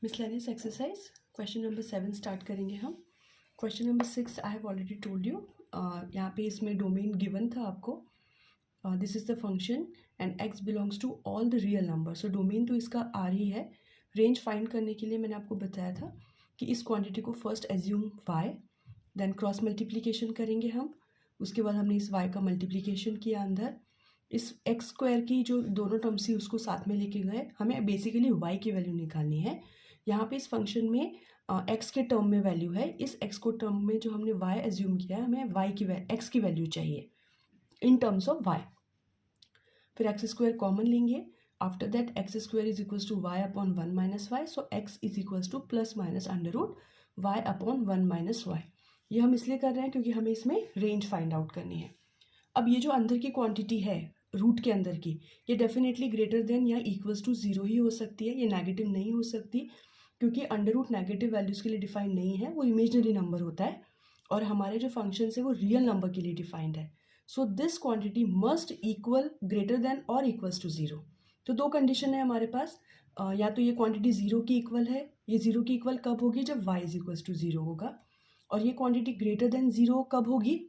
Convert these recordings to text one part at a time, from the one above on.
Miscellaneous exercise question number 7 start करेंगे हम. Question number 6 I have already told you. यहाँ पे इसमें डोमेन गिवन था आपको. This is the function and x belongs to all the real number. So domain तो इसका are ही है. रेंज फाइंड करने के लिए मैंने आपको बताया था कि इस क्वांटिटी को first assume y, then cross multiplication करेंगे हम. उसके बाद हमने इस y का मल्टीप्लीकेशन किया अंदर. इस एक्स स्क्वायर की जो दोनों टर्म्स थी उसको साथ में लेके गए. हमें बेसिकली y की वैल्यू निकालनी है. यहाँ पे इस फंक्शन में x के टर्म में वैल्यू है. इस x को टर्म में जो हमने y एज्यूम किया है, हमें x की वैल्यू चाहिए इन टर्म्स ऑफ y. फिर एक्स स्क्वायर कॉमन लेंगे. After that x square is equals to y upon 1 minus y. So x is equals to plus minus under root y upon 1 minus y. ये हम इसलिए कर रहे हैं क्योंकि हमें इसमें रेंज फाइंड आउट करनी है. अब ये जो अंदर की क्वांटिटी है रूट के अंदर की, ये डेफिनेटली ग्रेटर देन या इक्वल्स टू 0 ही हो सकती है. ये नेगेटिव नहीं हो सकती क्योंकि अंडर रूट नेगेटिव वैल्यूज़ के लिए डिफाइंड नहीं है. वो इमेजनरी नंबर होता है और हमारे जो फंक्शंस है वो रियल नंबर के लिए डिफाइंड है. So this quantity must equal greater than और इक्वल्स टू 0. तो दो कंडीशन है हमारे पास. या तो ये क्वांटिटी 0 की इक्वल है. ये 0 की इक्वल कब होगी? जब y इज इक्वल्स टू 0 होगा. और ये क्वांटिटी ग्रेटर देन 0 कब होगी?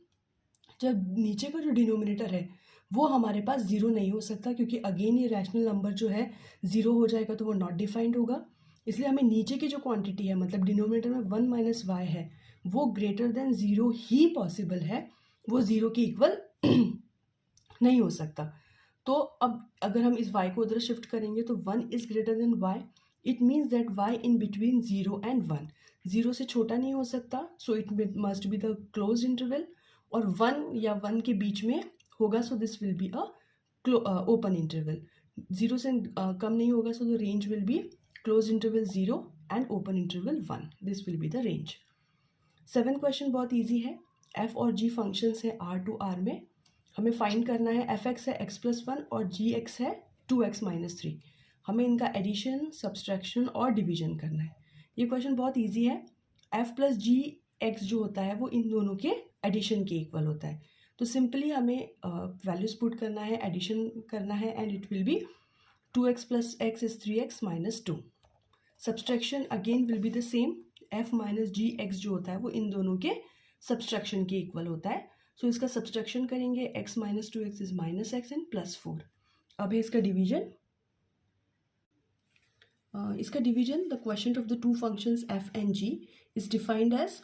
जब नीचे का जो डिनोमिनेटर है वो हमारे पास 0 नहीं हो सकता, क्योंकि अगेन ये रैशनल नंबर जो है 0 हो जाएगा तो वो नॉट डिफाइंड होगा. इसलिए हमें नीचे की जो क्वांटिटी है, मतलब डिनोमिनेटर में 1 माइनस वाई है, वो ग्रेटर देन 0 ही पॉसिबल है. वो 0 की इक्वल नहीं हो सकता. तो अब अगर हम इस y को उधर शिफ्ट करेंगे तो 1 is greater than y. It means that y in between 0 and 1. 0 से छोटा नहीं हो सकता. So it must be the close interval. और 1 या 1 के बीच में होगा. So this will be a open interval. 0 से कम नहीं होगा. So the range will be close interval 0 and open interval 1. This will be the range. 7 question बहुत ईजी है. f और g फंक्शंस है r टू r में. हमें फाइंड करना है fx है x+1 और gx है 2x - 3. हमें इनका एडिशन, सब्सट्रैक्शन और डिवीजन करना है. ये क्वेश्चन बहुत ईजी है. f प्लस जी एक्स जो होता है वो इन दोनों के एडिशन के इक्वल होता है. तो सिंपली हमें वैल्यूज पुट करना है, एडिशन करना है, and it will be 2x plus x is 3x minus 2. Subtraction again will be the same. f minus g x जो होता है वो इन दोनों के सब्सट्रैक्शन के इक्वल होता है. सो इसका सब्सट्रैक्शन करेंगे. x minus 2x is minus x and plus 4. अब है इसका डिवीजन. इसका division, the quotient of the two functions f and g is defined as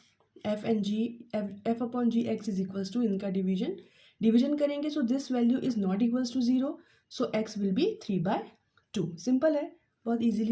f and g, f upon g x is equals to इनका division करेंगे. So this value is not equals to 0. So x will be 3/2. Simple है, बहुत easily